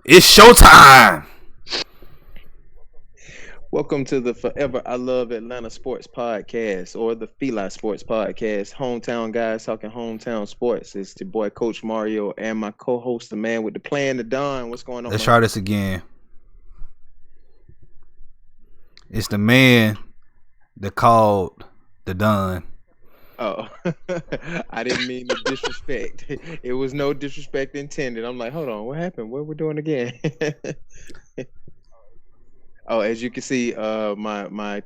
It's showtime. Welcome to the Forever I Love Atlanta Sports Podcast or the FILA Sports Podcast. Hometown guys talking hometown sports. It's the boy Coach Mario and my co-host, the man with the plan, the Don. What's going on, Let's man? try this again. It's the man that called the Don. Oh, I didn't mean to disrespect. It was no disrespect intended. I'm like, hold on, what happened? What we're doing again? Oh, as you can see, my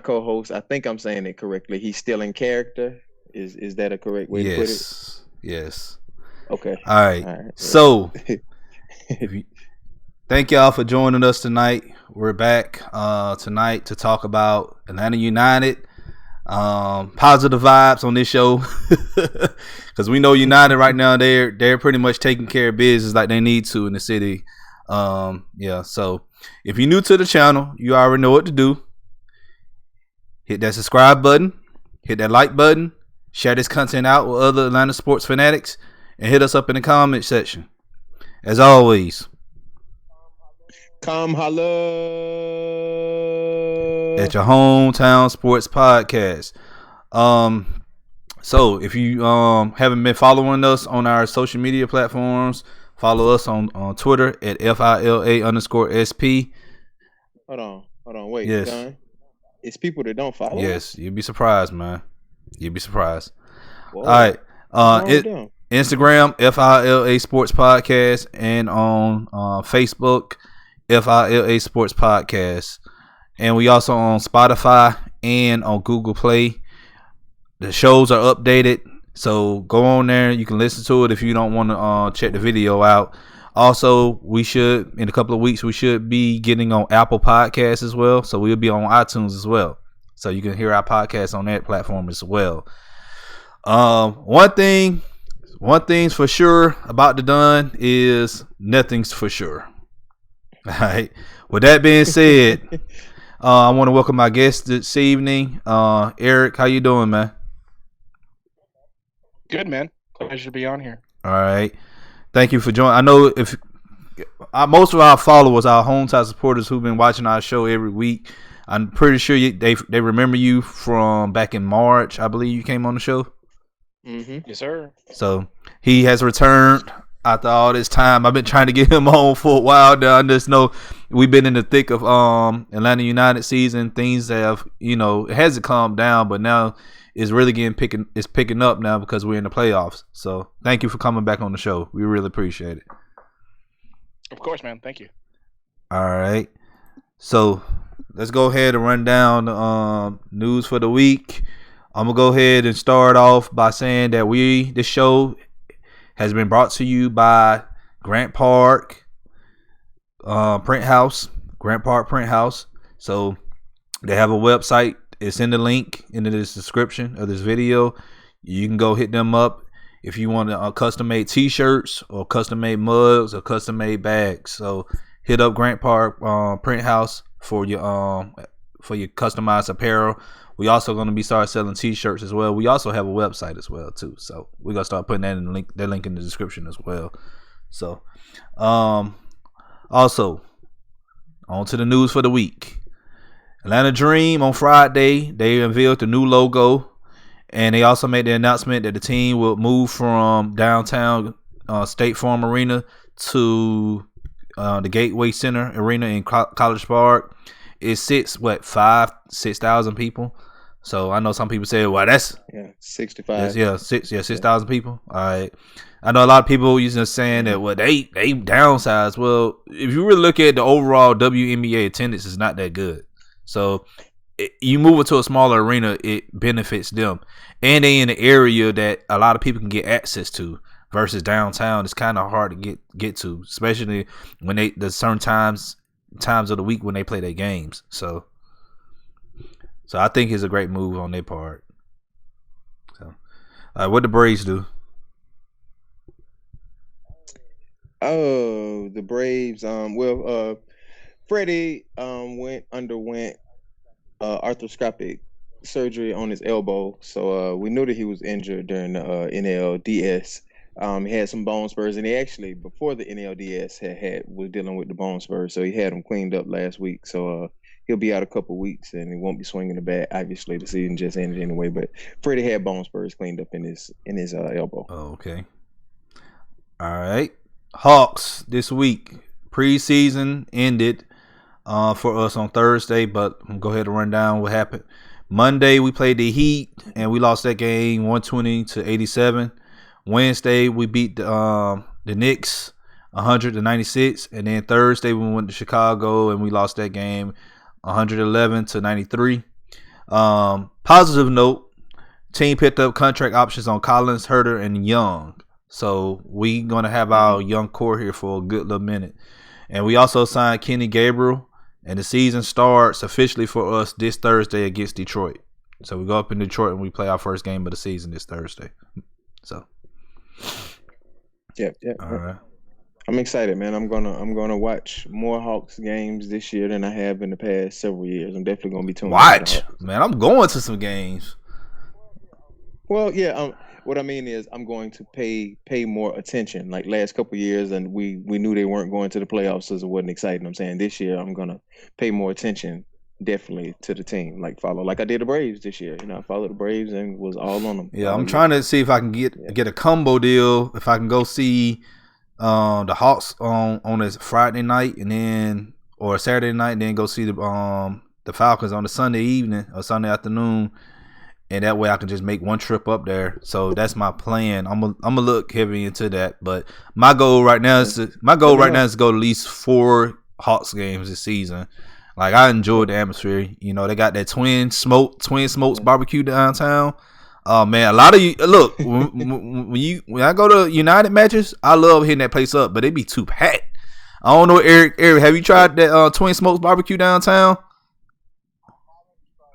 co-host, I think I'm saying it correctly. He's still in character. Is that a correct way to put it? Yes. Okay. All right. All right. So, if you, thank y'all for joining us tonight. We're back tonight to talk about Atlanta United. Positive vibes on this show because we know United right now they're pretty much taking care of business like they need to in the city. Yeah. So if you're new to the channel, you already know what to do. Hit that subscribe button, hit that like button, share this content out with other Atlanta sports fanatics, and hit us up in the comment section. As always, Come holla. at your hometown sports podcast. So if you haven't been following us on our social media platforms, follow us on Twitter at FILA_SP. Hold on, wait, Yes. Don. It's people that don't follow Yes, us? you'd be surprised, man. You'd be surprised. Whoa. All right. What's wrong with them? Instagram, FILA Sports Podcast, and on Facebook, FILA Sports Podcast. And we also on Spotify and on Google Play. The shows are updated, so go on there. You can listen to it if you don't want to check the video out. Also, we should, in a couple of weeks, we should be getting on Apple Podcasts as well. So we'll be on iTunes as well. So you can hear our podcast on that platform as well. One thing's for sure about the Done is nothing's for sure. All right. With that being said, I want to welcome my guest this evening. Eric, how you doing, man? Good, man. Pleasure to be on here. All right. Thank you for joining. I know if most of our followers, our hometown supporters who've been watching our show every week, I'm pretty sure they remember you from back in March. I believe you came on the show. Mm-hmm. Yes, sir. So he has returned after all this time. I've been trying to get him on for a while now. I just know we've been in the thick of Atlanta United season. Things have, it hasn't calmed down, but now it's really picking up now because we're in the playoffs. So thank you for coming back on the show. We really appreciate it. Of course, man. Thank you. All right. So let's go ahead and run down the news for the week. I'm going to go ahead and start off by saying that this show has been brought to you by Grant Park Print House. Grant Park Print House. So they have a website. It's in the link in the description of this video. You can go hit them up if you want to custom made t-shirts or custom made mugs or custom made bags. So hit up Grant Park Print House for your customized apparel. We also going to be start selling t-shirts as well. We also have a website as well too. So we're going to start putting that in the link in the description as well. So also on to the news for the week. Atlanta Dream on Friday, they unveiled the new logo, and they also made the announcement that the team will move from downtown State Farm Arena to the Gateway Center Arena in College Park. It sits 6,000 people. So I know some people say, "Well, that's 65." 6,000 people." All right. I know a lot of people using saying that they downsized. Well, if you really look at the overall WNBA attendance, is not that good. So you move it to a smaller arena, it benefits them, and they in an area that a lot of people can get access to. Versus downtown, it's kind of hard to get to, especially when there's certain times of the week when they play their games. So I think it's a great move on their part. So, what the Braves do? Oh, the Braves. Freddie underwent arthroscopic surgery on his elbow, so we knew that he was injured during the NLDS He had some bone spurs, and he actually before the NLDS was dealing with the bone spurs, so he had them cleaned up last week. So he'll be out a couple weeks, and he won't be swinging the bat. Obviously, the season just ended anyway. But Freddie had bone spurs cleaned up in his elbow. Oh, okay. All right. Hawks this week. Preseason ended for us on Thursday, but I'm gonna go ahead and run down what happened. Monday we played the Heat and we lost that game 120-87. Wednesday we beat the Knicks 100-96, and then Thursday we went to Chicago and we lost that game 111-93. Positive note, team picked up contract options on Collins, Herter, and Young. So we gonna have our young core here for a good little minute. And we also signed Kenny Gabriel, and the season starts officially for us this Thursday against Detroit. So we go up in Detroit and we play our first game of the season this Thursday. So Yep. all right. I'm excited, man. I'm gonna watch more Hawks games this year than I have in the past several years. I'm definitely gonna be tuning in to the Watch, Hawks. man. I'm going to some games. Well, yeah. What I mean is, I'm going to pay more attention. Like last couple of years, and we knew they weren't going to the playoffs, so it wasn't exciting. I'm saying this year, I'm gonna pay more attention, definitely, to the team. Like I did the Braves this year. I followed the Braves and was all on them. Yeah, I'm trying to see if I can get a combo deal. If I can go see the Hawks on a Friday night or Saturday night, and then go see the Falcons on a Sunday evening or Sunday afternoon. And that way I can just make one trip up there. So that's my plan. I'm gonna look heavy into that. But my goal right now is to go to at least 4 Hawks games this season. Like, I enjoy the atmosphere. They got that Twin Smokes barbecue downtown. Oh man, a lot of you look when I go to United matches, I love hitting that place up, but it be too packed. I don't know, Eric, have you tried that Twin Smokes barbecue downtown?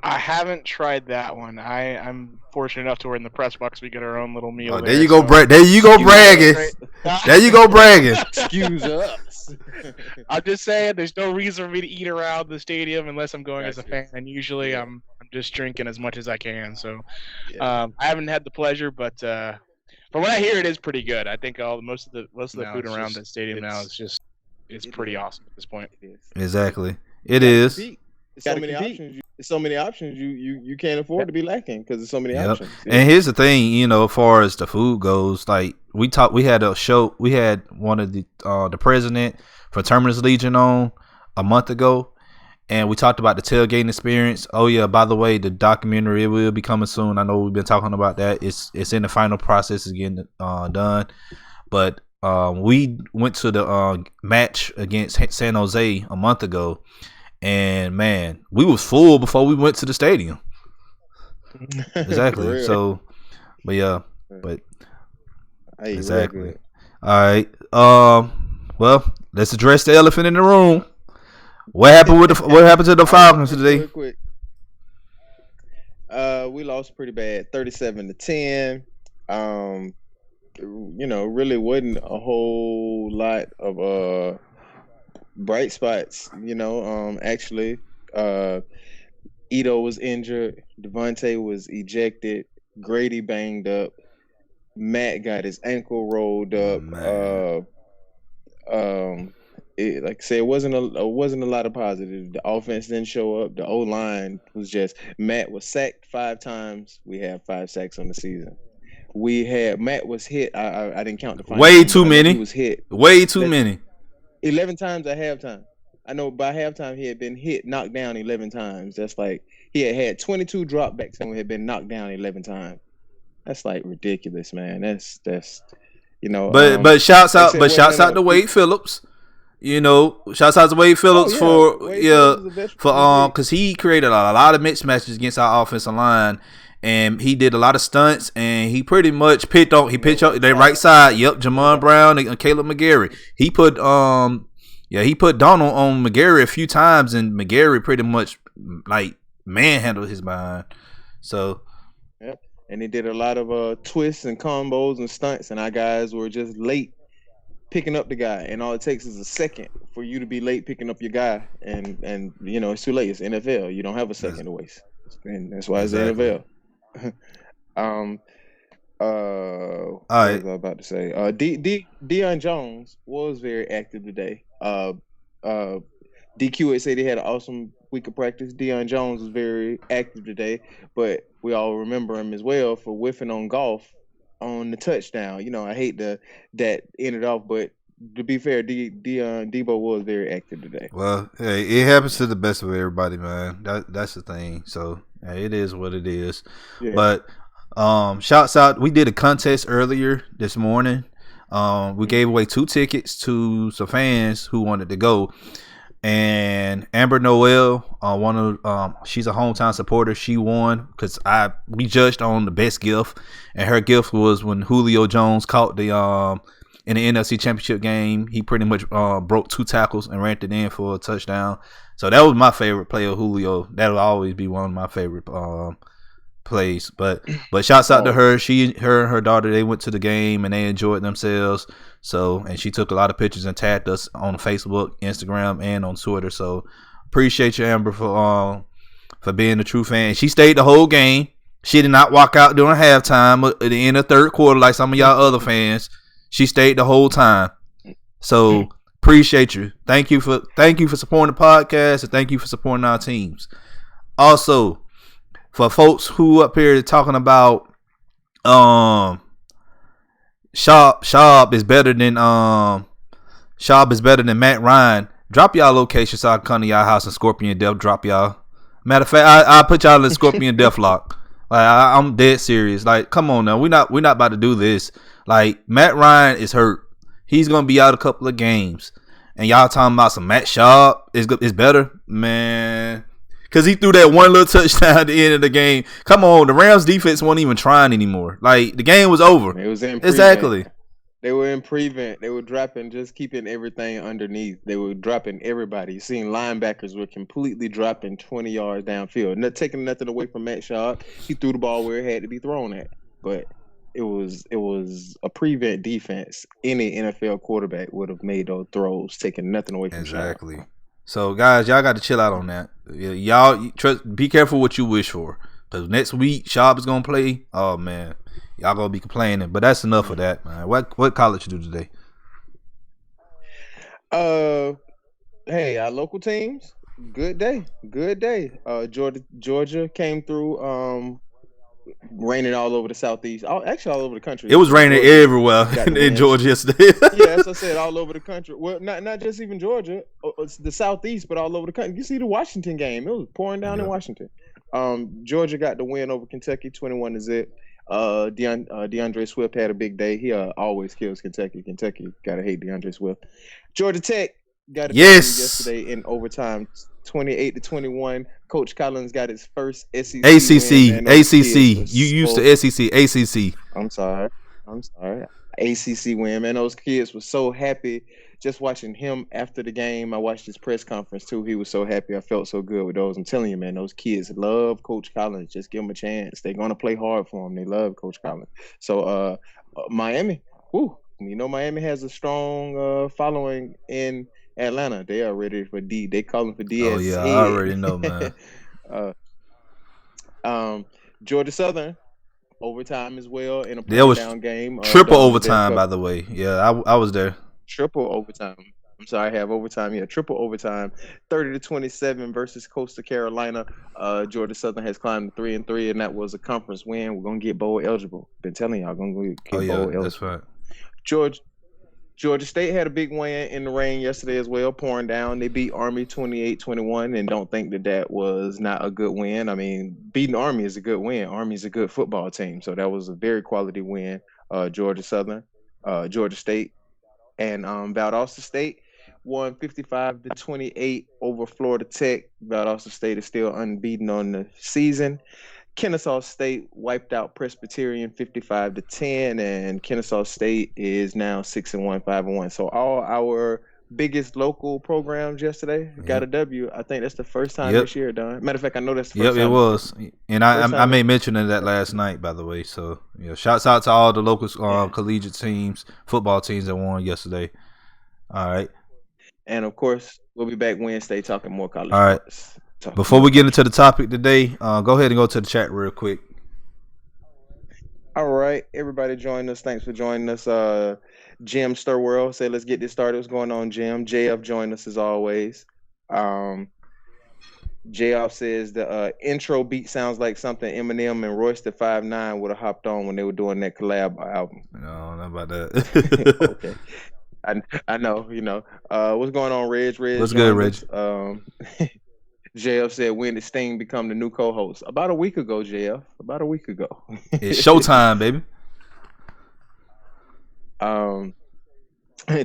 I haven't tried that one. I'm fortunate enough to where in the press box we get our own little meal. There you go, bragging. There you go bragging. Excuse us. I'm just saying, there's no reason for me to eat around the stadium unless I'm going as a fan. And usually, I'm just drinking as much as I can. So, I haven't had the pleasure, but from what I hear, it is pretty good. I think most of the food around the stadium now is pretty awesome at this point. Exactly, it is. There's so many options. You can't afford to be lacking because there's so many options. And here's the thing, as far as the food goes, like we had a show. We had one of the president for Terminus Legion on a month ago, and we talked about the tailgating experience. Oh yeah, by the way, the documentary, it will be coming soon. I know we've been talking about that. It's in the final process of getting done, but we went to the match against San Jose a month ago. And man, we was full before we went to the stadium. Exactly. So, exactly. All right. Well, let's address the elephant in the room. What happened to the Falcons today? Real quick. We lost pretty bad, 37-10. Really wasn't a whole lot of bright spots, actually. Ito was injured. Devontae was ejected. Grady banged up. Matt got his ankle rolled up. Like I said, it wasn't a lot of positive. The offense didn't show up. The O-line was just, Matt was sacked 5 times. We have 5 sacks on the season. Matt was hit. I didn't count the final. Way too many. He was hit. Way too many. 11 times at halftime. I know by halftime he had been knocked down 11 times. That's like he had 22 dropbacks and had been knocked down 11 times. That's like ridiculous, man. That's But shouts out to Wade Phillips. Shouts out to Wade Phillips because he created a lot of mismatches against our offensive line. And he did a lot of stunts, and he pretty much pitched on their right side. Yep, Jamon Brown and Caleb McGarry. He put Donald on McGarry a few times, and McGarry pretty much like manhandled his behind. So, yep. And he did a lot of twists and combos and stunts, and our guys were just late picking up the guy. And all it takes is a second for you to be late picking up your guy, and it's too late. It's NFL. You don't have a second to waste, and that's why it's the NFL. What right. was I about to say? Deion Jones was very active today. DQ had said he had an awesome week of practice. Deion Jones was very active today, but we all remember him as well for whiffing on golf on the touchdown. I hate that ended off, but to be fair, Debo was very active today. Well, hey, it happens to the best of everybody, man. That's the thing. So hey, it is what it is. Yeah. But shouts out. We did a contest earlier this morning. We gave away 2 tickets to some fans who wanted to go. And Amber Noel, she's a hometown supporter. She won because we judged on the best gift, and her gift was when Julio Jones caught the in the NFC Championship game. He pretty much broke 2 tackles and ran it in for a touchdown. So that was my favorite play of Julio. That'll always be one of my favorite plays. But shouts out to her. Her and her daughter, they went to the game and they enjoyed themselves. So, and she took a lot of pictures and tagged us on Facebook, Instagram, and on Twitter. So appreciate you, Amber, for being a true fan. She stayed the whole game. She did not walk out during halftime at the end of third quarter like some of y'all other fans. She stayed the whole time. So appreciate you. Thank you for supporting the podcast, and thank you for supporting our teams. Also, for folks who up here talking about Schaub is better than Matt Ryan, drop y'all location so I can come to y'all house and Scorpion Death drop y'all. Matter of fact, I'll put y'all in Scorpion Death lock. Like I'm dead serious. Like, come on now, we're not about to do this. Like, Matt Ryan is hurt. He's gonna be out a couple of games, and y'all talking about some Matt Schaub is better, man. Because he threw that one little touchdown at the end of the game. Come on, the Rams defense wasn't even trying anymore. Like, the game was over. It was in prevent. Exactly. They were in prevent. They were dropping, just keeping everything underneath. They were dropping everybody. You seen linebackers were completely dropping 20 yards downfield. Not taking nothing away from Matt Schaub. He threw the ball where it had to be thrown at. But it was a prevent defense. Any NFL quarterback would have made those throws, taking nothing away from exactly. Schaub. So, guys, y'all got to chill out on that. Y'all be careful what you wish for. Because next week, Schaub is going to play. Oh, man. Y'all going to be complaining. But that's enough of that, man. What college you do today? Hey, our local teams, good day. Georgia came through, raining all over the southeast. Actually, all over the country. It was raining everywhere in Georgia yesterday. Yeah, as I said, all over the country. Well, not just even Georgia, it's the southeast, but all over the country. You see the Washington game; it was pouring down in Washington. Georgia got the win over Kentucky, 21-0. DeAndre Swift had a big day. He always kills Kentucky. Kentucky gotta hate DeAndre Swift. Georgia Tech got it yesterday in overtime, 28-21. Coach Collins got his first SEC win. ACC. You used to SEC. ACC. I'm sorry. ACC win, man. Those kids were so happy just watching him after the game. I watched his press conference too. He was so happy. I felt so good with those. I'm telling you, man, those kids love Coach Collins. Just give him a chance. They're gonna play hard for him. They love Coach Collins. So Miami, Miami has a strong following in Atlanta. They are ready for D. They calling for D. Oh yeah, I already know, man. Georgia Southern overtime as well in a down game. Triple overtime, by the way. Yeah, I was there. Triple overtime. I'm sorry, I have overtime. Yeah, triple overtime. 30-27 versus Coastal Carolina. Georgia Southern has climbed to 3-3, and that was a conference win. We're gonna get bowl eligible. Been telling y'all, gonna get bowl eligible. That's right. Georgia State had a big win in the rain yesterday as well, pouring down. They beat Army 28-21, and don't think that was not a good win. I mean, beating Army is a good win. Army's a good football team, so that was a very quality win. Georgia Southern, Georgia State, and Valdosta State won 55-28 over Florida Tech. Valdosta State is still unbeaten on the season. Kennesaw State wiped out Presbyterian 55-10, and Kennesaw State is now 6-1, 5-1. So all our biggest local programs yesterday got a W. I think that's the first time this year, Don. Matter of fact, I know that's the first time. It was. And I made mention of that last night, by the way. So, shouts out to all the local collegiate teams, football teams that won yesterday. All right. And, of course, we'll be back Wednesday talking more college sports. Before we get into the topic today, go ahead and go to the chat real quick. All right, everybody join us. Thanks for joining us. Jim Sturworld said, let's get this started. What's going on, Jim? JF joined us as always. JF says the intro beat sounds like something Eminem and Royce the 5'9" would have hopped on when they were doing that collab album. No, I don't know about that. Okay. I know, what's going on, Reg? What's good, Reg? JF said, when did Sting become the new co-host? About a week ago, JF. About a week ago. It's showtime, baby.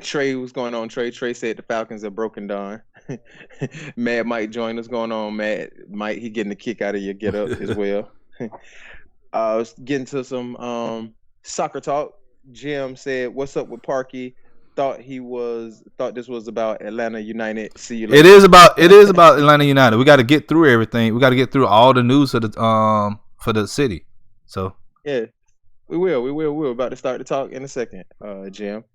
Trey, what's going on, Trey? Trey said the Falcons are broken down. Mad Mike joined us. Going on, Mad Mike? He getting a kick out of your get up as well. Let's get into some soccer talk. Jim said, "What's up with Parky? Thought this was about Atlanta United. See you later." It is about Atlanta United. We got to get through everything. We got to get through all the news for the city. So yeah, we will. We're about to start the talk in a second, Jim.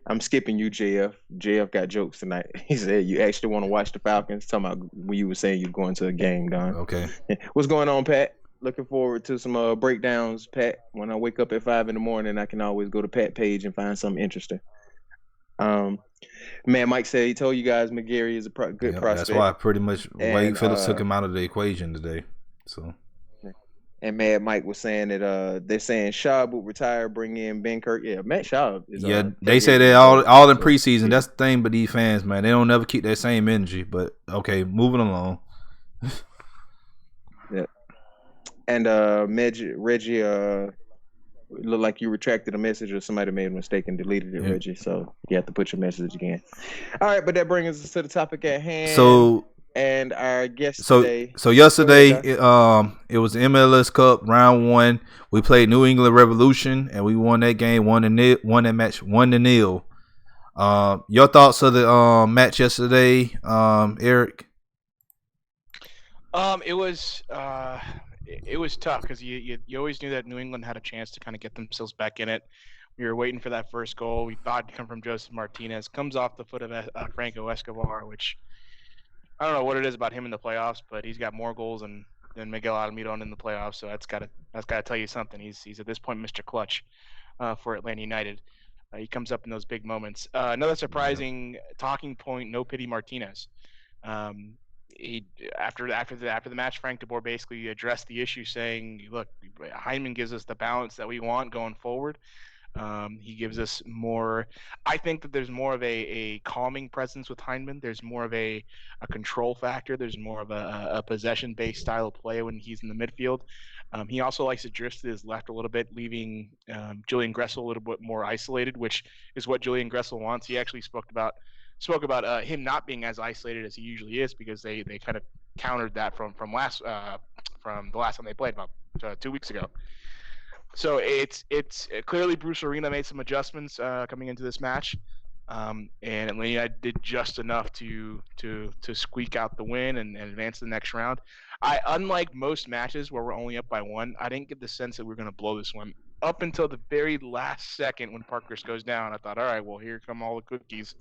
I'm skipping you, JF. JF got jokes tonight. He said you actually want to watch the Falcons. Talking about when you were saying you're going to a game, Don. Okay. What's going on, Pat? Looking forward to some breakdowns, Pat. When I wake up at 5 a.m, I can always go to Pat page and find something interesting. Man, Mike said he told you guys McGarry is a good prospect. That's why pretty much Wade Phillips took him out of the equation today. So. And Mad Mike was saying that they're saying Schaub will retire, bring in Ben Kirk. Yeah, Matt Schaub is. They say they all in preseason. That's the thing, but these fans, man, they don't never keep that same energy. But okay, moving along. Yeah. And Reggie, looked like you retracted a message or somebody made a mistake and deleted it, Reggie. So you have to put your message again. All right, but that brings us to the topic at hand. So. And our guest today. So yesterday, it was the MLS Cup round 1. We played New England Revolution, and we won that game, won that match 1-0. Your thoughts of the match yesterday, Eric? It was tough because you always knew that New England had a chance to kind of get themselves back in it. We were waiting for that first goal. We thought it'd come from Joseph Martinez. Comes off the foot of Franco Escobar, which I don't know what it is about him in the playoffs, but he's got more goals than Miguel Almiron in the playoffs. So that's gotta tell you something. He's at this point Mr. Clutch for Atlanta United. He comes up in those big moments. Another surprising talking point: no pity Martinez. He after the match, Frank de Boer basically addressed the issue, saying, "Look, Hyndman gives us the balance that we want going forward. He gives us more. I think that there's more of a calming presence with Hyndman. There's more of a control factor. There's more of a possession-based style of play when he's in the midfield. He also likes to drift to his left a little bit, leaving Julian Gressel a little bit more isolated, which is what Julian Gressel wants. He actually spoke about him not being as isolated as he usually is because they kind of countered that from the last time they played about 2 weeks ago. So it's clearly Bruce Arena made some adjustments coming into this match, and Atlanta did just enough to squeak out the win and advance to the next round. Unlike most matches where we're only up by 1, I didn't get the sense that we're going to blow this one. Up until the very last second when Parkhurst goes down, I thought, all right, well, here come all the cookies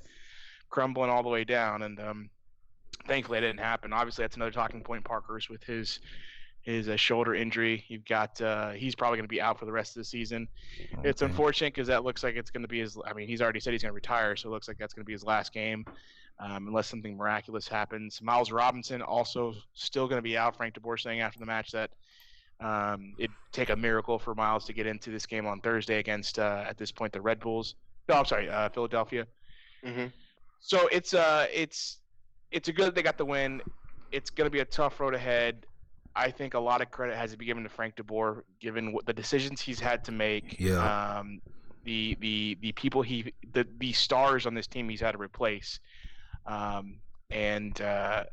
crumbling all the way down, and thankfully it didn't happen. Obviously, that's another talking point, Parkhurst, with his shoulder injury. You've got he's probably going to be out for the rest of the season. Okay. It's unfortunate because that looks like it's going to be his. I mean, he's already said he's going to retire, so it looks like that's going to be his last game, unless something miraculous happens. Miles Robinson also still going to be out. Frank de Boer saying after the match that it'd take a miracle for Miles to get into this game on Thursday against at this point the Red Bulls. No, I'm sorry, Philadelphia. Mm-hmm. So it's a good that they got the win. It's going to be a tough road ahead. I think a lot of credit has to be given to Frank de Boer, given what the decisions he's had to make. Yeah. The people the stars on this team he's had to replace, and I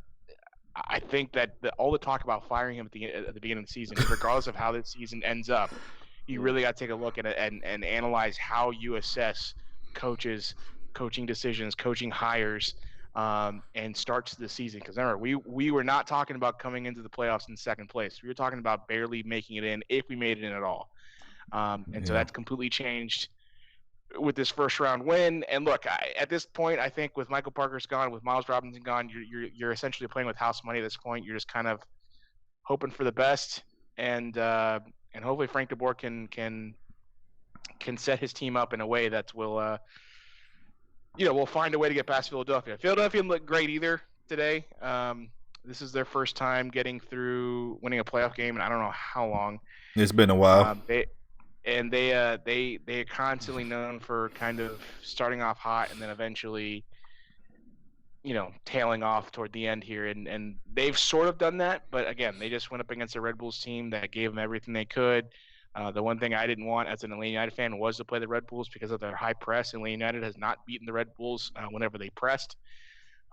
think that all the talk about firing him at the beginning of the season, regardless of how this season ends up, you really got to take a look at it and analyze how you assess coaches, coaching decisions, coaching hires. And starts the season, because remember we were not talking about coming into the playoffs in second place. We were talking about barely making it in, if we made it in at all. So that's completely changed with this first round win. And look, at this point, I think with Michael Parkhurst gone, with Miles Robinson gone, you're essentially playing with house money at this point. You're just kind of hoping for the best, and and hopefully Frank DeBoer can set his team up in a way that will we'll find a way to get past Philadelphia. Philadelphia didn't look great either today. This is their first time getting through winning a playoff game, and I don't know how long. It's been a while. They are constantly known for kind of starting off hot and then eventually, tailing off toward the end here, and they've sort of done that. But again, they just went up against a Red Bulls team that gave them everything they could. The one thing I didn't want as an Atlanta United fan was to play the Red Bulls because of their high press. Atlanta United has not beaten the Red Bulls whenever they pressed.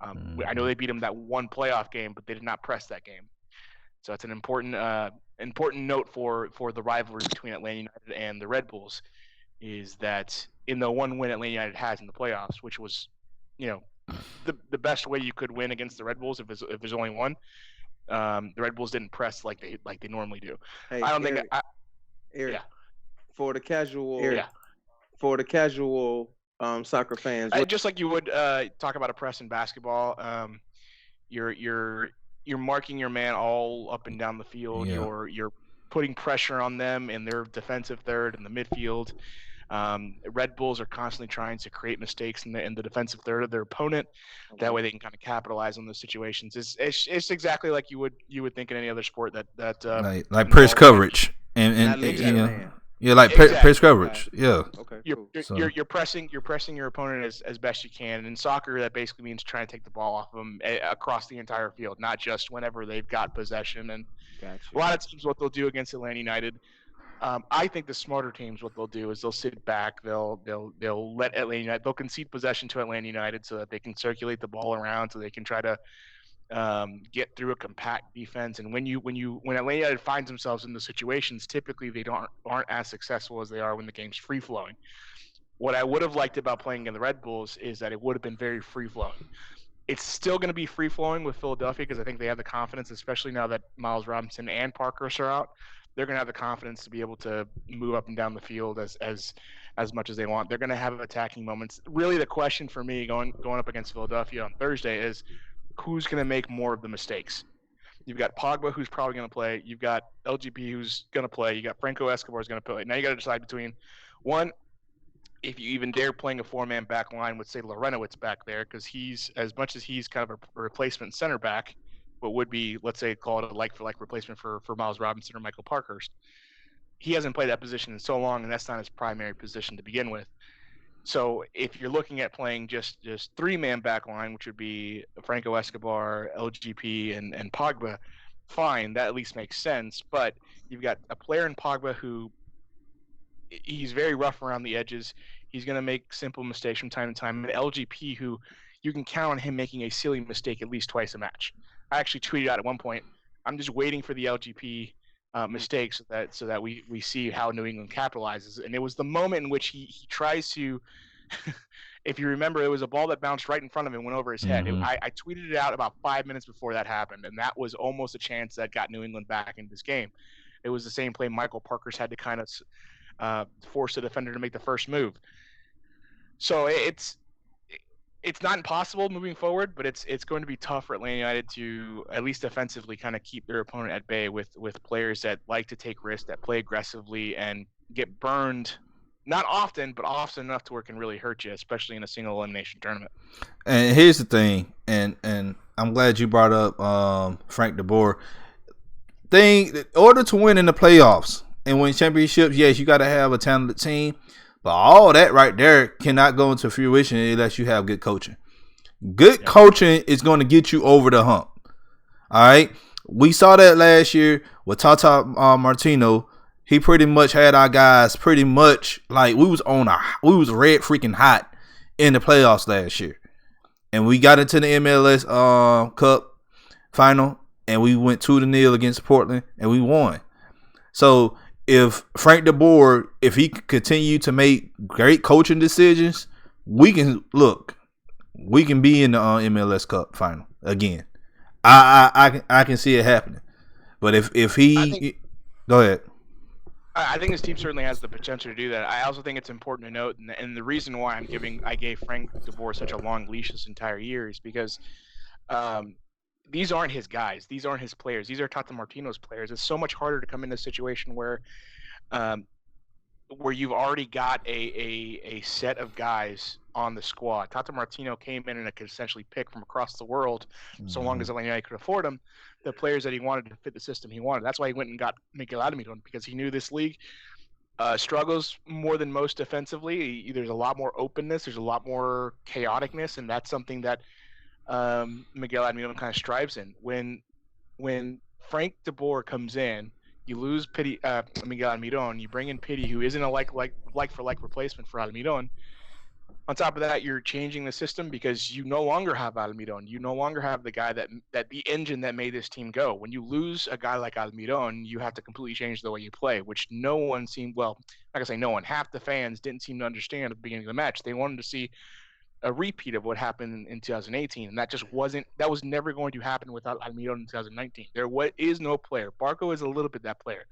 I know they beat them that one playoff game, but they did not press that game. So it's an important note for the rivalry between Atlanta United and the Red Bulls is that in the one win Atlanta United has in the playoffs, which was, the best way you could win against the Red Bulls if there's only one. The Red Bulls didn't press like they normally do. Hey, I don't Eric, think. Eric, Yeah. For the casual, Yeah. For the casual soccer fans, just like you would talk about a press in basketball, you're marking your man all up and down the field. Yeah. You're putting pressure on them in their defensive third in the midfield. Red Bulls are constantly trying to create mistakes in the defensive third of their opponent. That way they can kind of capitalize on those situations. It's exactly like you would think in any other sport that like press coverage and like press coverage. Yeah. Okay. You're pressing your opponent as best you can. In soccer, that basically means trying to take the ball off them across the entire field, not just whenever they've got possession. And a lot of teams, what they'll do against Atlanta United. I think the smarter teams, what they'll do is they'll sit back. They'll let Atlanta United. They'll concede possession to Atlanta United so that they can circulate the ball around, so they can try to get through a compact defense. And when Atlanta United finds themselves in the situations, typically they aren't as successful as they are when the game's free flowing. What I would have liked about playing in the Red Bulls is that it would have been very free flowing. It's still going to be free flowing with Philadelphia because I think they have the confidence, especially now that Miles Robinson and Parkhurst are out. They're going to have the confidence to be able to move up and down the field as much as they want. They're going to have attacking moments. Really, the question for me going up against Philadelphia on Thursday is who's going to make more of the mistakes. You've got Pogba, who's probably going to play. You've got LGP, who's going to play. You got Franco Escobar, who's going to play. Now you got to decide between one, if you even dare playing a four-man back line with, say, Lorenowitz back there, because he's, as much as he's kind of a replacement center back, but would be, let's say, call it a like-for-like replacement for Miles Robinson or Michael Parkhurst. He hasn't played that position in so long, and that's not his primary position to begin with. So if you're looking at playing just three-man back line, which would be Franco Escobar, LGP, and Pogba, fine, that at least makes sense. But you've got a player in Pogba who he's very rough around the edges. He's going to make simple mistakes from time to time. And LGP, who you can count on him making a silly mistake at least twice a match. I actually tweeted out at one point, I'm just waiting for the LGP mistakes so that we see how New England capitalizes. And it was the moment in which he tries to, if you remember, it was a ball that bounced right in front of him and went over his head. Mm-hmm. I tweeted it out about 5 minutes before that happened, and that was almost a chance that got New England back in this game. It was the same play Michael Parkhurst had to kind of force the defender to make the first move. So it's not impossible moving forward, but it's going to be tough for Atlanta United to at least defensively kind of keep their opponent at bay with players that like to take risks, that play aggressively, and get burned not often, but often enough to where it can really hurt you, especially in a single elimination tournament. And here's the thing, and I'm glad you brought up Frank DeBoer. In order to win in the playoffs and win championships, yes, you got to have a talented team. But all that right there cannot go into fruition unless you have good coaching. Good coaching is going to get you over the hump. All right. We saw that last year with Tata Martino. He pretty much had our guys pretty much like we was red freaking hot in the playoffs last year. And we got into the MLS Cup final and we went 2-0 against Portland and we won. So if Frank DeBoer, if he continue to make great coaching decisions, we can be in the MLS Cup final again. I can see it happening. But if he go ahead. I think his team certainly has the potential to do that. I also think it's important to note, and the reason why I gave Frank DeBoer such a long leash this entire year is because these aren't his guys. These aren't his players. These are Tata Martino's players. It's so much harder to come in a situation where you've already got a set of guys on the squad. Tata Martino came in and could essentially pick from across the world, so long as Atlanta United could afford them, the players that he wanted to fit the system he wanted. That's why he went and got Miguel Almiron, because he knew this league struggles more than most defensively. There's a lot more openness. There's a lot more chaoticness, and that's something that Miguel Almiron kind of strives in. When Frank de Boer comes in, you lose Miguel Almiron. You bring in Pity, who isn't a like for like replacement for Almiron. On top of that, you're changing the system because you no longer have Almiron. You no longer have the guy that the engine that made this team go. When you lose a guy like Almiron, you have to completely change the way you play, which no one seemed, well, not gonna say no one, half the fans didn't seem to understand at the beginning of the match. They wanted to see a repeat of what happened in 2018, and that was never going to happen without Almiron in 2019. There is no player. Barco is a little bit that player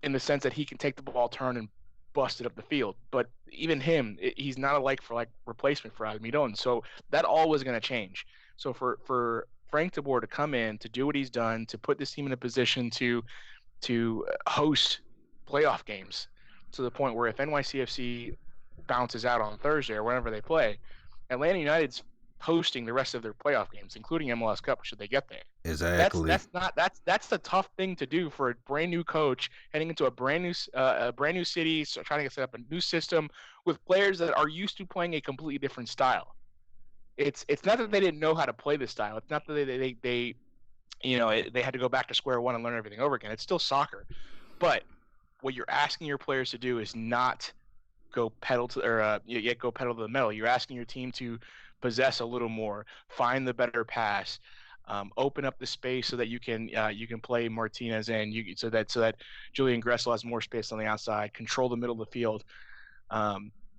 in the sense that he can take the ball, turn, and bust it up the field. But even him, he's not a like-for-like replacement for Almiron. So that all was going to change. So for Frank de Boer to come in, to do what he's done, to put this team in a position to host playoff games, to the point where if NYCFC bounces out on Thursday or whenever they play, Atlanta United's hosting the rest of their playoff games, including MLS Cup, should they get there. Exactly. That's the tough thing to do for a brand new coach heading into a brand new city, so trying to set up a new system with players that are used to playing a completely different style. It's not that they didn't know how to play this style. It's not that they had to go back to square one and learn everything over again. It's still soccer, but what you're asking your players to do is not go pedal to the metal. You're asking your team to possess a little more, find the better pass, open up the space so that you can play Martinez in, so that Julian Gressel has more space on the outside, control the middle of the field.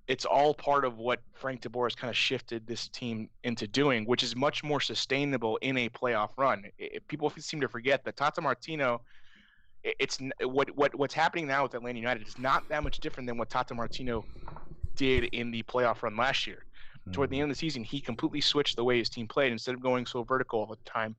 It's all part of what Frank de Boer has kind of shifted this team into doing, which is much more sustainable in a playoff run. People seem to forget that Tata Martino, it's what's happening now with Atlanta United is not that much different than what Tata Martino did in the playoff run last year. Toward the end of the season, he completely switched the way his team played. Instead of going so vertical all the time,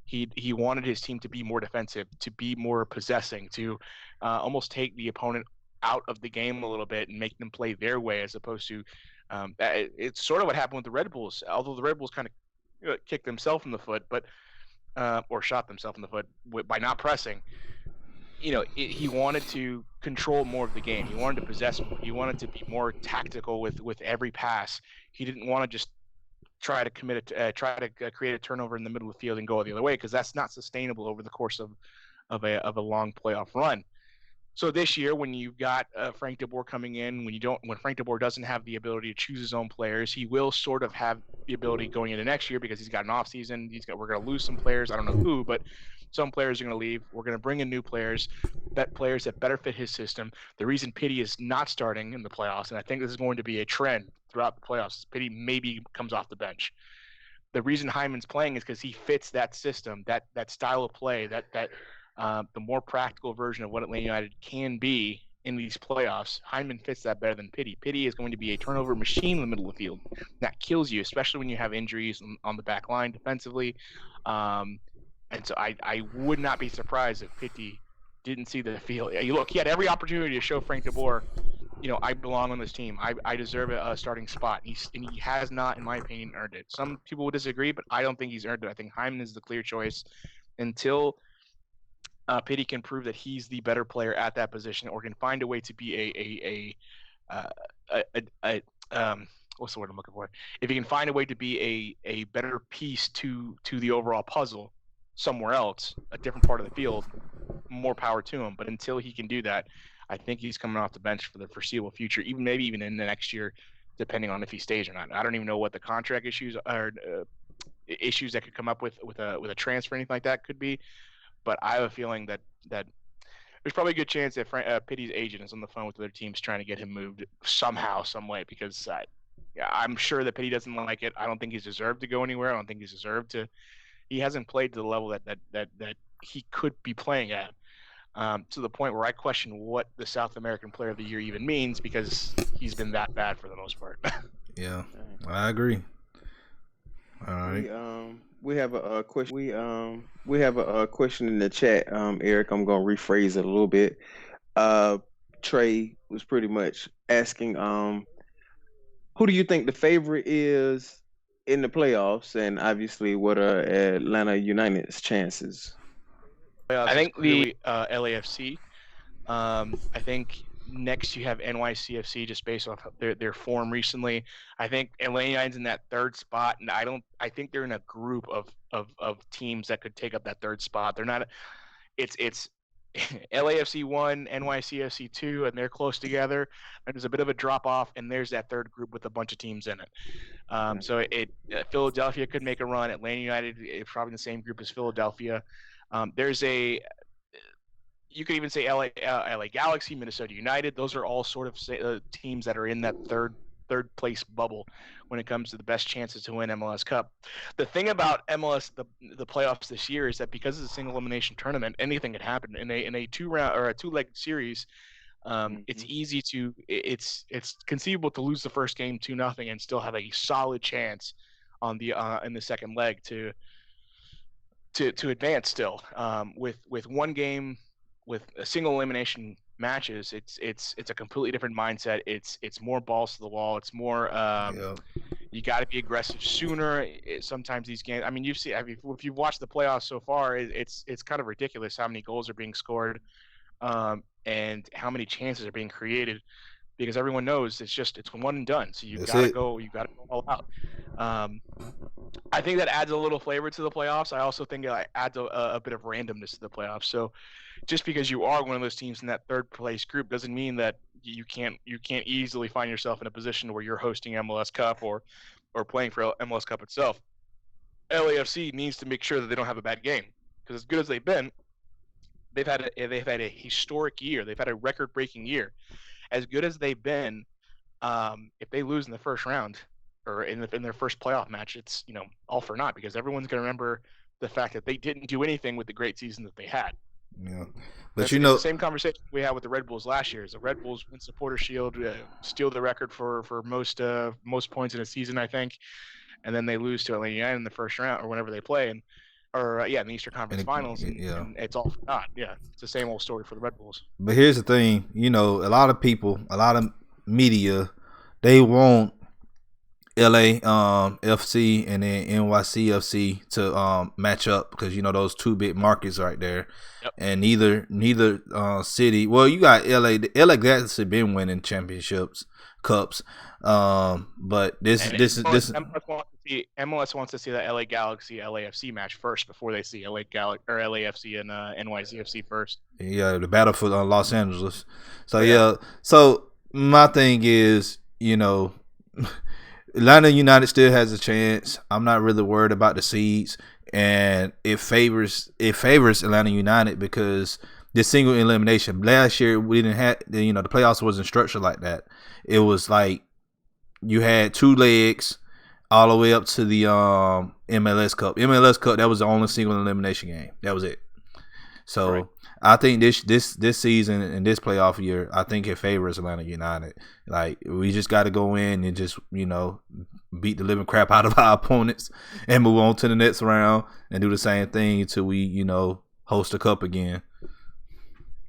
he wanted his team to be more defensive, to be more possessing, to almost take the opponent out of the game a little bit and make them play their way, as opposed to it's sort of what happened with the Red Bulls. Although the Red Bulls kind of kicked themselves in the foot, or shot themselves in the foot by not pressing. He wanted to control more of the game. He wanted to possess more. He wanted to be more tactical with every pass. He didn't want to just try to create a turnover in the middle of the field and go the other way, because that's not sustainable over the course of a long playoff run. So this year, when you've got Frank de Boer coming in, when Frank de Boer doesn't have the ability to choose his own players, he will sort of have the ability going into next year, because he's got an off season. We're going to lose some players. I don't know who, but some players are going to leave. We're going to bring in new players that better fit his system. The reason Pity is not starting in the playoffs, and I think this is going to be a trend throughout the playoffs, Pity maybe comes off the bench. The reason Hyman's playing is because he fits that system, that style of play, the more practical version of what Atlanta United can be in these playoffs. Hyman fits that better than Pity. Pity is going to be a turnover machine in the middle of the field. That kills you, especially when you have injuries on the back line defensively. And so I would not be surprised if Pity didn't see the field. Look, he had every opportunity to show Frank de Boer, I belong on this team. I deserve a starting spot. He has not, in my opinion, earned it. Some people would disagree, but I don't think he's earned it. I think Hyman is the clear choice until Pity can prove that he's the better player at that position, or can find a way to be what's the word I'm looking for? If he can find a way to be a better piece to the overall puzzle somewhere else, a different part of the field, more power to him. But until he can do that, I think he's coming off the bench for the foreseeable future, maybe even in the next year, depending on if he stays or not. I don't even know what the contract issues are, issues that could come up with a transfer or anything like that could be. But I have a feeling that there's probably a good chance that Pity's agent is on the phone with other teams trying to get him moved somehow, some way, because I'm sure that Pity doesn't like it. I don't think he's deserved to go anywhere. I don't think he's deserved to. He hasn't played to the level that he could be playing at, to the point where I question what the South American Player of the Year even means, because he's been that bad for the most part. Yeah, I agree. All right. We have a question in the chat. Eric, I'm gonna rephrase it a little bit. Uh, Trey was pretty much asking, who do you think the favorite is in the playoffs, and obviously, what are Atlanta United's chances? I think the LAFC. I think next you have NYCFC just based off their form recently. I think Atlanta United's in that third spot, and I think they're in a group of teams that could take up that third spot. They're not. It's LAFC 1, NYCFC 2, and they're close together. And there's a bit of a drop off, and there's that third group with a bunch of teams in it. So Philadelphia could make a run. Atlanta United is probably in the same group as Philadelphia. There's a you could even say LA Galaxy, Minnesota United. Those are all sort of teams that are in that third place bubble when it comes to the best chances to win MLS Cup. The thing about MLS the playoffs this year is that because it's a single elimination tournament, anything can happen in a two-round or a two-leg series. It's easy to it's conceivable to lose the first game 2-0 and still have a solid chance on the in the second leg to advance still. With one game with a single elimination matches, it's a completely different mindset. It's more balls to the wall. It's more you got to be aggressive sooner. Sometimes these games, I mean, if you've watched the playoffs so far, it's kind of ridiculous how many goals are being scored, and how many chances are being created, because everyone knows it's one and done. So you got to go all out. I think that adds a little flavor to the playoffs. I also think it adds a bit of randomness to the playoffs. So just because you are one of those teams in that third place group doesn't mean that you can't easily find yourself in a position where you're hosting MLS Cup or playing for MLS Cup itself. LAFC needs to make sure that they don't have a bad game, because as good as they've been, they've had a historic year. They've had a record-breaking year. As good as they've been, if they lose in the first round or in their first playoff match, it's all for naught, because everyone's going to remember the fact that they didn't do anything with the great season that they had. Yeah, but it's the same conversation we had with the Red Bulls last year. Is the Red Bulls win Supporter Shield, steal the record for most points in a season, I think, and then they lose to Atlanta United in the first round or whenever they play, in the Eastern Conference Finals, and it's all for naught. Yeah, it's the same old story for the Red Bulls. But here's the thing, a lot of people, a lot of media, they want LA FC and then NYCFC to match up, because those two big markets right there. Yep. And neither city. Well, you got LA Galaxy been winning championships, cups. But this MLS wants to see that LA Galaxy LAFC match first before they see LAFC and NYCFC first. Yeah, the battle for Los Angeles. So yeah. So my thing is, Atlanta United still has a chance. I'm not really worried about the seeds, and it favors Atlanta United because this single elimination. Last year we didn't have the playoffs wasn't structured like that. It was like you had two legs all the way up to the MLS Cup. MLS Cup, that was the only single elimination game. That was it. So right. I think this season and this playoff year, I think it favors Atlanta United. Like, we just got to go in and just beat the living crap out of our opponents and move on to the next round and do the same thing until we host a cup again.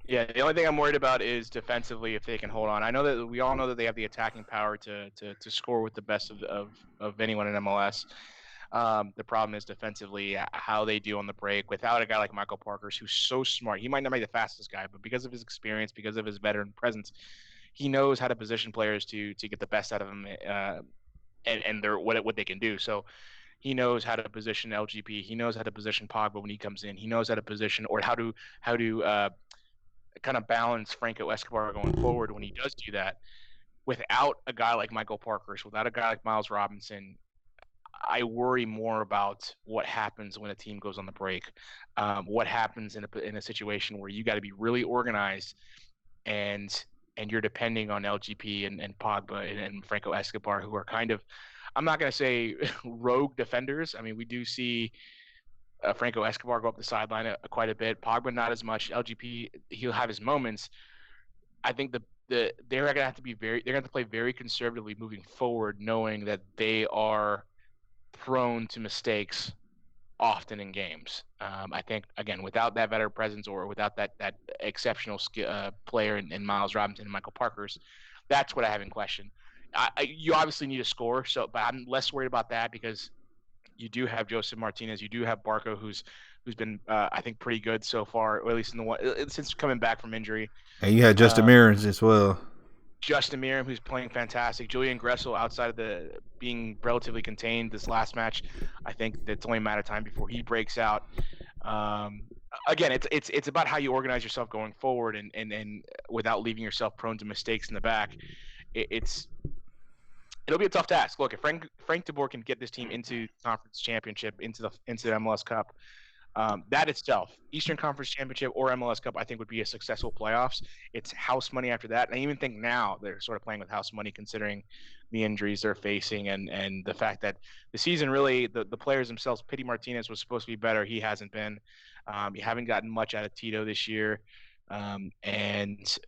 Yeah, the only thing I'm worried about is defensively, if they can hold on. I know that we all know that they have the attacking power to score with the best of anyone in MLS. The problem is defensively how they do on the break without a guy like Michael Parkhurst, who's so smart. He might not be the fastest guy, but because of his experience, because of his veteran presence, he knows how to position players to get the best out of them, and what they can do. So he knows how to position LGP. He knows how to position Pogba when he comes in. He knows how to position or how to kind of balance Franco Escobar going forward when he does do that. Without a guy like Michael Parkhurst, without a guy like Miles Robinson, I worry more about what happens when a team goes on the break. What happens in a situation where you got to be really organized, and you're depending on LGP and Pogba and Franco Escobar, who are kind of, I'm not going to say rogue defenders. I mean, we do see Franco Escobar go up the sideline quite a bit. Pogba not as much. LGP, he'll have his moments. I think they're going to have to play very conservatively moving forward, knowing that they are prone to mistakes often in games. I think, again, without that veteran presence or without that exceptional player in Miles Robinson and Michael Parkhurst, that's what I have in question. You obviously need a score, but I'm less worried about that because you do have Joseph Martinez, you do have Barco, who's been I think pretty good so far, or at least in the one since coming back from injury. And you had Justin Mearns as well. Justin Mearns, who's playing fantastic. Julian Gressel, outside of the being relatively contained this last match, I think it's only a matter of time before he breaks out. Again, it's about how you organize yourself going forward, and without leaving yourself prone to mistakes in the back. It'll be a tough task. Look, if Frank de Boer can get this team into conference championship, into the MLS Cup, that itself, Eastern Conference Championship or MLS Cup, I think would be a successful playoffs. It's house money after that. And I even think now they're sort of playing with house money considering the injuries they're facing and the fact that the season really, the players themselves, Pity Martinez was supposed to be better. He hasn't been. You haven't gotten much out of Tito this year. And,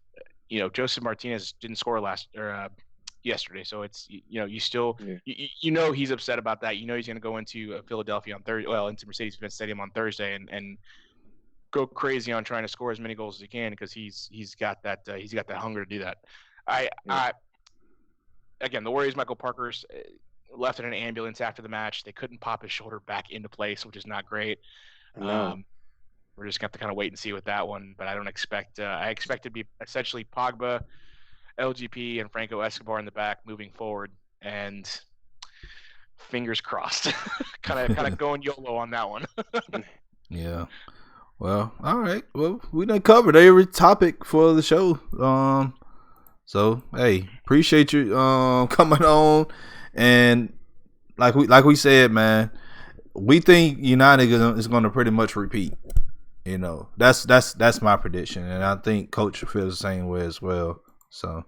Joseph Martinez didn't score yesterday, so it's you still he's upset about that. He's going to go into Philadelphia on Thursday, into Mercedes-Benz Stadium on Thursday, and go crazy on trying to score as many goals as he can because he's got that hunger to do that. Again, the worry is Michael Parkhurst left in an ambulance after the match. They couldn't pop his shoulder back into place, which is not great. No. We're just going to have to kind of wait and see with that one, but I don't expect I expect it to be essentially Pogba, LGP, and Franco Escobar in the back moving forward, and fingers crossed. kind of going YOLO on that one. Yeah. Well, all right. Well, we done covered every topic for the show. So hey, appreciate you coming on, and like we said, man, we think United is going to pretty much repeat. That's my prediction, and I think Coach feels the same way as well. So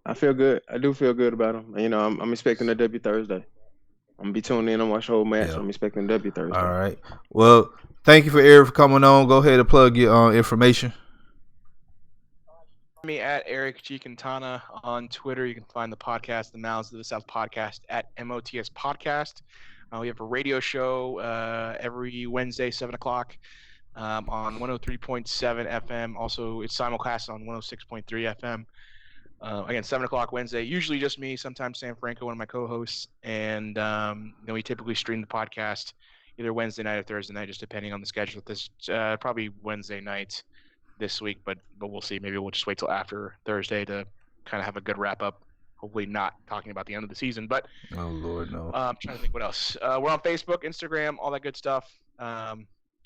I feel good. I do feel good about him. I'm expecting a W Thursday. I'm gonna be tuning in and watch the whole match. Yeah. I'm expecting a W Thursday. All right. Well, thank you for Eric for coming on. Go ahead and plug your information. Me at Eric Quantana on Twitter. You can find the podcast, the Mouths of the South podcast, at MOTS Podcast. We have a radio show every Wednesday, 7:00. On 103.7 FM. Also, it's simulcast on 106.3 FM. Again, 7:00 Wednesday. Usually just me, sometimes Sam Franco, one of my co-hosts. And we typically stream the podcast either Wednesday night or Thursday night, just depending on the schedule. This probably Wednesday night this week, but we'll see. Maybe we'll just wait till after Thursday to kind of have a good wrap-up. Hopefully not talking about the end of the season. But oh, Lord, no. I'm trying to think what else. We're on Facebook, Instagram, all that good stuff.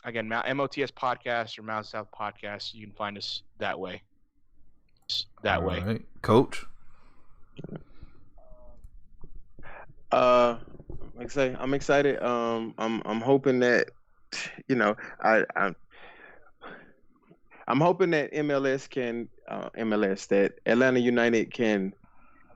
Again, MOTS Podcast or Mount South Podcast. You can find us that way. All right. Coach? I'm excited. I'm hoping that, I'm hoping that that Atlanta United can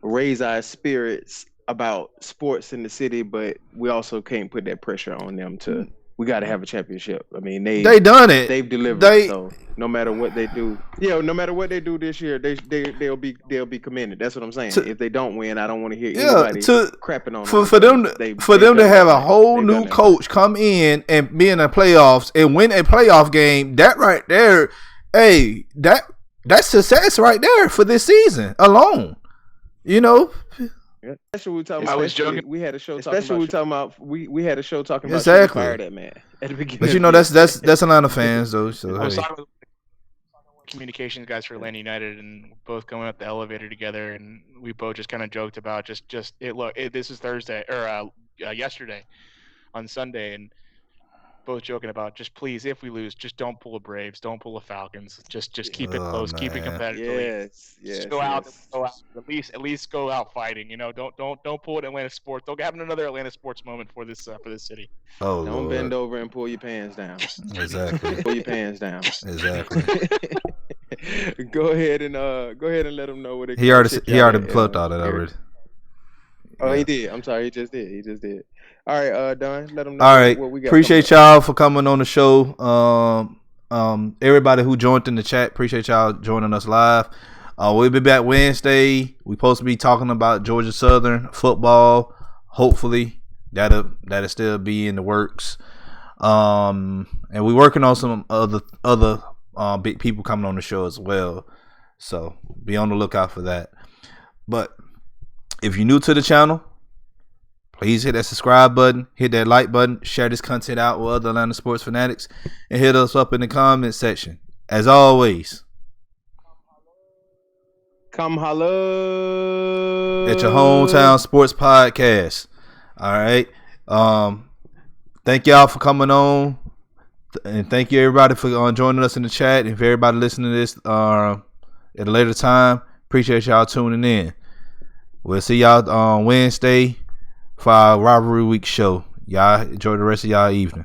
raise our spirits about sports in the city, but we also can't put that pressure on them to. We got to have a championship. I mean, they done it. They've delivered. So no matter what they do, no matter what they do this year, they'll be commended. That's what I'm saying. If they don't win, I don't want to hear anybody crapping on them. For them to have a whole new coach come in and be in the playoffs and win a playoff game, that right there, hey, that's success right there for this season alone. Especially we talking I was joking. We had a show talking about. We had a show talking about exactly. Fire that man at the beginning. But that's Atlanta fans though. So I was talking with communications guys for Atlanta United, and both going up the elevator together, and we both just kind of joked about this is Thursday or yesterday on Sunday, and both joking about just please, if we lose, just don't pull a Braves, don't pull a Falcons, just keep it close, keep it competitive. Yes. Go out, at least go out fighting. Don't pull an Atlanta sports. Don't have another Atlanta sports moment for this city. Oh, don't Lord. Bend over and pull your pants down. Exactly. Pull your pants down. Exactly. Go ahead and let them know what he already plugged all that already. Oh, he did. I'm sorry, he just did. All right, Don, let them know what we got. Appreciate y'all for coming on the show. Everybody who joined in the chat, appreciate y'all joining us live. We'll be back Wednesday. We're supposed to be talking about Georgia Southern football. hopefully that'll still be in the works. And we're working on some other big people coming on the show as well. So be on the lookout for that. But if you're new to the channel, please hit that subscribe button, hit that like button, share this content out with other Atlanta sports fanatics, and hit us up in the comment section. As always, come holla at your hometown sports podcast. All right. Thank y'all for coming on, and thank you everybody for joining us in the chat, and for everybody listening to this at a later time. Appreciate y'all tuning in. We'll see y'all on Wednesday for our Rivalry Week show. Y'all enjoy the rest of y'all evening.